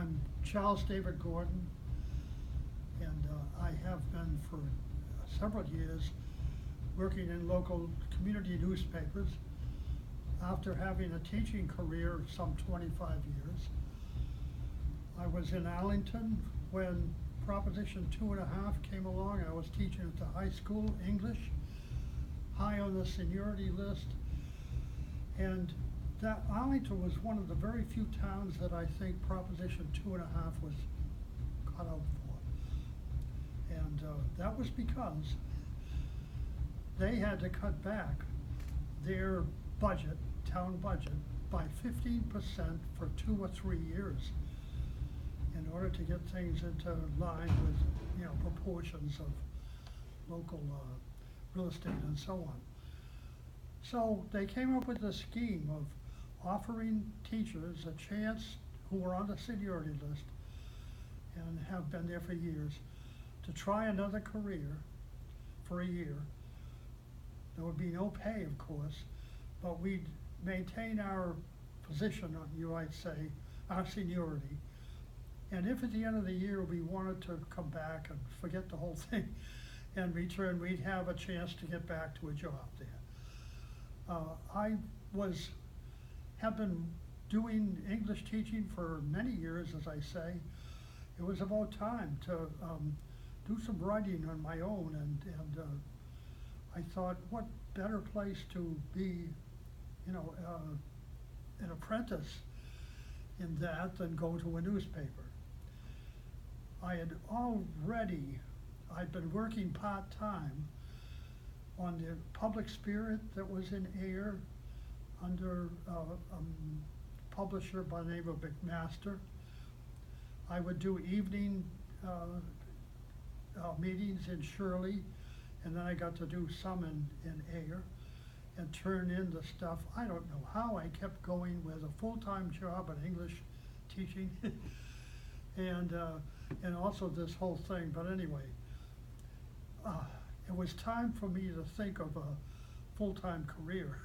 I'm Charles David Gordon, and I have been for several years working in local community newspapers. After having a teaching career some 25 years, I was in Arlington when Proposition 2.5 came along. I was teaching at the high school English, high on the seniority list, and that Arlington was one of the very few towns that I think Proposition 2.5 was cut out for. And that was because they had to cut back their budget, town budget, by 15% for 2 or 3 years in order to get things into line with, proportions of local real estate and so on. So they came up with a scheme of offering teachers a chance who were on the seniority list and have been there for years to try another career for a year. There would be no pay, of course, but we'd maintain our position, you might say, our seniority. And if at the end of the year we wanted to come back and forget the whole thing and return, we'd have a chance to get back to a job there. I have been doing English teaching for many years, as I say. It was about time to do some writing on my own, and I thought, what better place to be, an apprentice in that than go to a newspaper. I'd been working part-time on the Public Spirit that was in air under a publisher by the name of McMaster. I would do evening meetings in Shirley, and then I got to do some in air and turn in the stuff. I don't know how I kept going with a full-time job in English teaching and also this whole thing. But anyway, it was time for me to think of a full-time career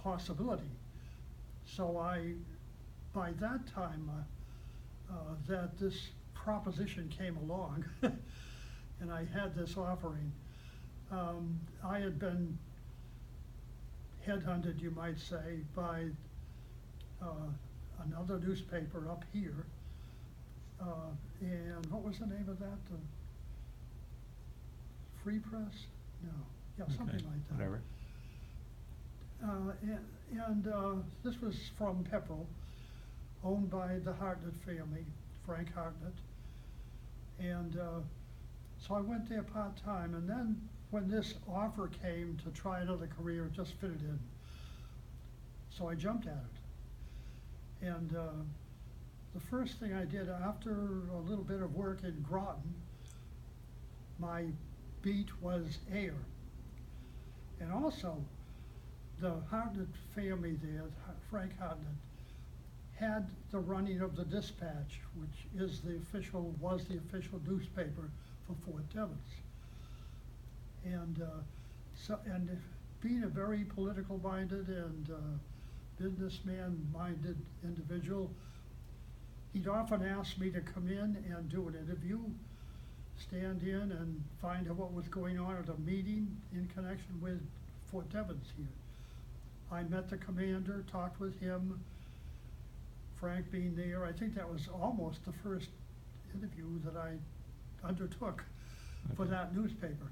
possibility. So by that time, that this proposition came along and I had this offering. I had been headhunted, you might say, by another newspaper up here. And what was the name of that? The Free Press? No, yeah, Okay, something like that. whatever. This was from Pepperell, owned by the Hartnett family, Frank Hartnett. And so I went there part-time, and then when this offer came to try another career, it just fitted in. So I jumped at it. And the first thing I did after a little bit of work in Groton, my beat was air. And also, the Hartnett family there, Frank Hartnett, had the running of the Dispatch, which was the official newspaper for Fort Devens. And and being a very political minded and businessman minded individual, he'd often ask me to come in and do an interview, stand in and find out what was going on at a meeting in connection with Fort Devens here. I met the commander, talked with him, Frank being there. I think that was almost the first interview that I undertook for that newspaper.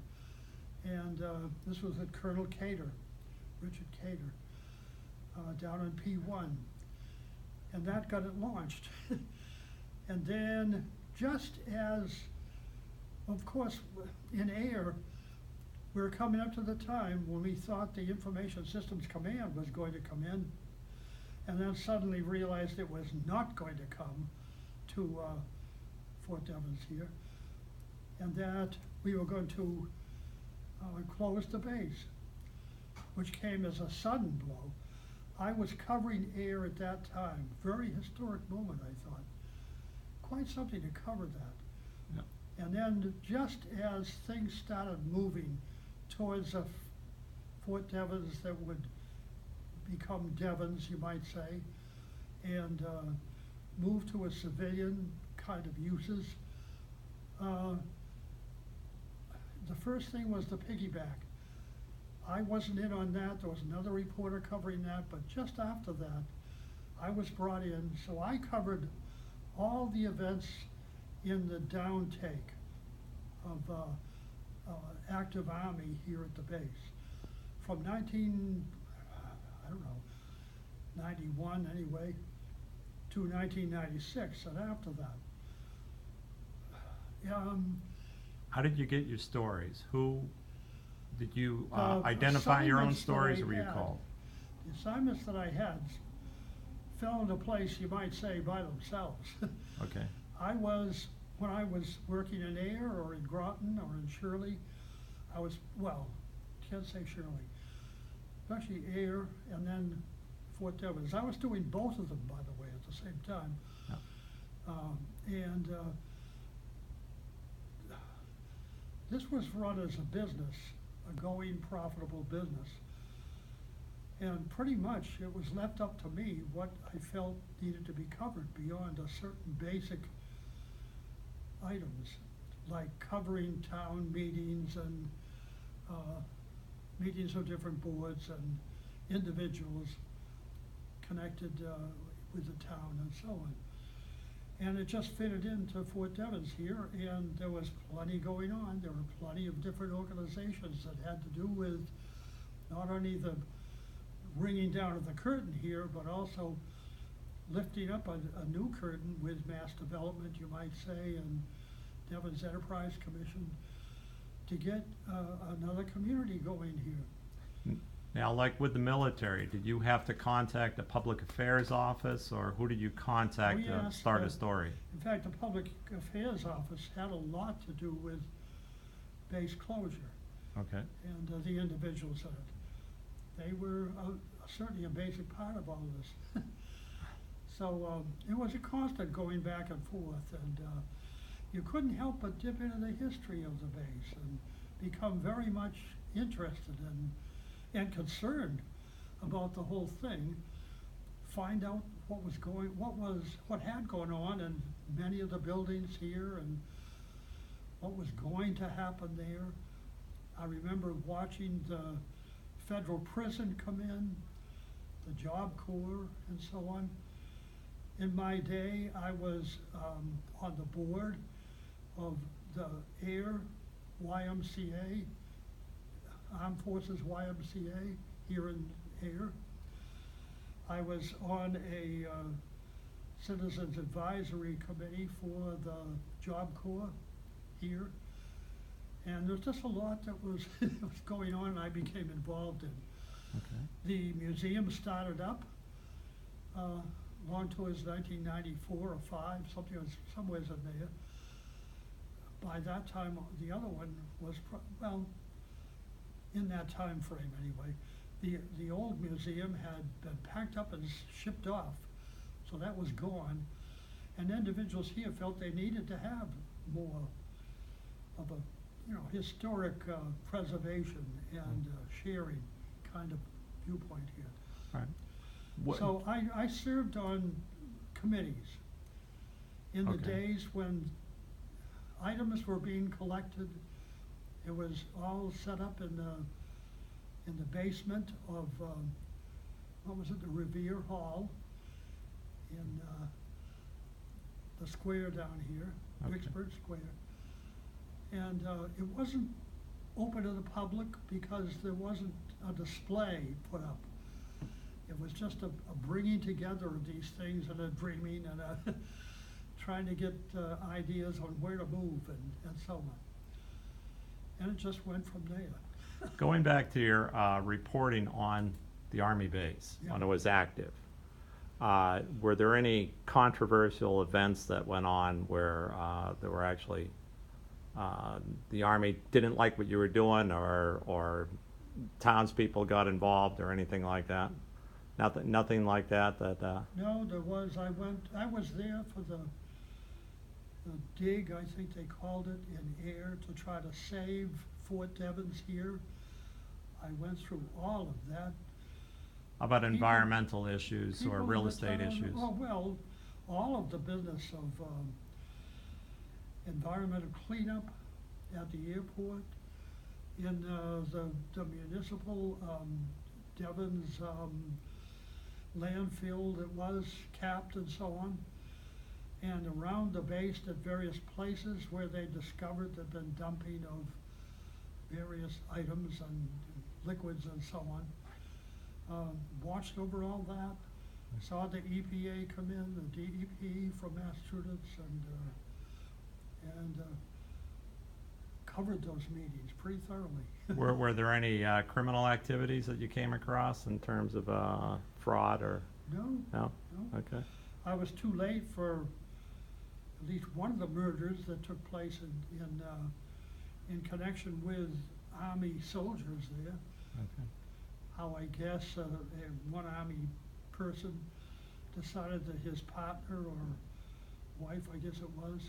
And this was at Colonel Cater, Richard Cater, down in P1. And that got it launched. And then just as, of course, in air, we were coming up to the time when we thought the Information Systems Command was going to come in, and then suddenly realized it was not going to come to Fort Devens here, and that we were going to close the base, which came as a sudden blow. I was covering air at that time, very historic moment, I thought. Quite something to cover that. Yeah. And then just as things started moving towards a Fort Devens that would become Devens, you might say, and moved to a civilian kind of uses. The first thing was the piggyback. I wasn't in on that. There was another reporter covering that, but just after that, I was brought in, so I covered all the events in the downtake of active Army here at the base. From 91 anyway, to 1996, and after that. How did you get your stories? Who did you The identify your own assignments that stories, I or were you had- called? The assignments that I had fell into place, you might say, by themselves. Okay. When I was working in Ayer or in Groton or in Shirley, can't say Shirley, especially Ayer and then Fort Devens. I was doing both of them, by the way, at the same time. Yeah. This was run as a business, a going profitable business. And pretty much it was left up to me what I felt needed to be covered beyond a certain basic items, like covering town meetings and meetings of different boards and individuals connected with the town and so on. And it just fitted into Fort Devens here, and there was plenty going on. There were plenty of different organizations that had to do with not only the ringing down of the curtain here, but also lifting up a new curtain with mass development, you might say, and Devens Enterprise Commission to get another community going here. Now, like with the military, did you have to contact the public affairs office, or who did you contact We to asked, start a story? In fact, the Public Affairs Office had a lot to do with base closure Okay. and the individuals in it. They were certainly a basic part of all of this. So it was a constant going back and forth, and you couldn't help but dip into the history of the base and become very much interested and concerned about the whole thing. Find out what had gone on in many of the buildings here and what was going to happen there. I remember watching the federal prison come in, the Job Corps, and so on. In my day, I was on the board of the Air YMCA, Armed Forces YMCA here in Ayer. I was on a Citizens Advisory Committee for the Job Corps here. And there's just a lot that was, was going on and I became involved in. Okay. The museum started up long towards 1994 or 5, somewhere in there. By that time, the other one was, in that time frame anyway. The old museum had been packed up and shipped off, so that was gone. And individuals here felt they needed to have more of a historic preservation and sharing kind of viewpoint here. All right. So I served on committees in the Okay. days when items were being collected. It was all set up in the basement of the Revere Hall in the square down here, Okay. Vicksburg Square. And it wasn't open to the public because there wasn't a display put up. It was just a bringing together of these things and a dreaming and a trying to get ideas on where to move and so on. And it just went from there. Going back to your reporting on the Army base, Yeah. when it was active, were there any controversial events that went on where there were actually the Army didn't like what you were doing, or townspeople got involved, or anything like that? Nothing like that. No, there was. I was there for the dig, I think they called it, in Ayer to try to save Fort Devens here. I went through all of that. How about environmental issues or People in real the estate town- issues? Oh, well, all of the business of environmental cleanup at the airport, in the municipal Devens landfill that was capped and so on, and around the base at various places where they discovered there'd been dumping of various items and liquids and so on. Watched over all that, saw the EPA come in, the DEP from Massachusetts, and covered those meetings pretty thoroughly. Were there any criminal activities that you came across in terms of fraud or? No, No? no. Okay. I was too late for at least one of the murders that took place in connection with Army soldiers there. Okay. How I guess one Army person decided that his partner or wife, I guess it was,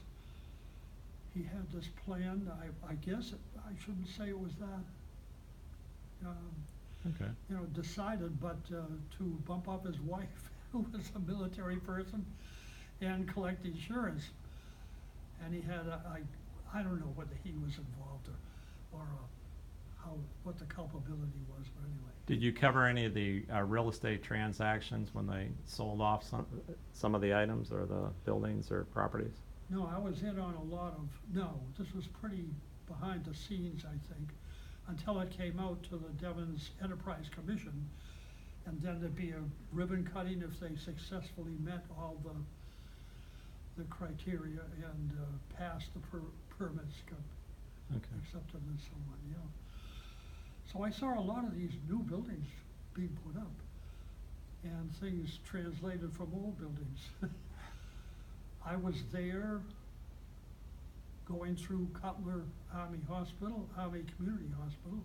he had this plan. I guess I shouldn't say it was that. Okay. You know, decided, but to bump up his wife, who was a military person, and collect insurance. And he had I don't know whether he was involved or what the culpability was, but anyway. Did you cover any of the real estate transactions when they sold off some of the items or the buildings or properties? No, I was in on a lot of, no, this was pretty behind the scenes, I think, until it came out to the Devens Enterprise Commission, and then there'd be a ribbon cutting if they successfully met all the criteria and passed the permits, got Okay. accepted and so on, yeah. So I saw a lot of these new buildings being put up, and things translated from old buildings. I was there going through Cutler Army Hospital, Army Community Hospital,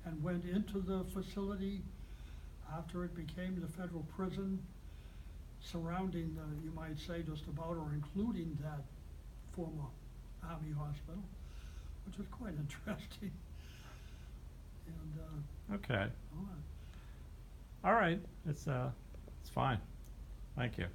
and went into the facility after it became the federal prison, surrounding, you might say, just about or including that former Army hospital, which was quite interesting. And Okay. all that. All right. It's fine. Thank you.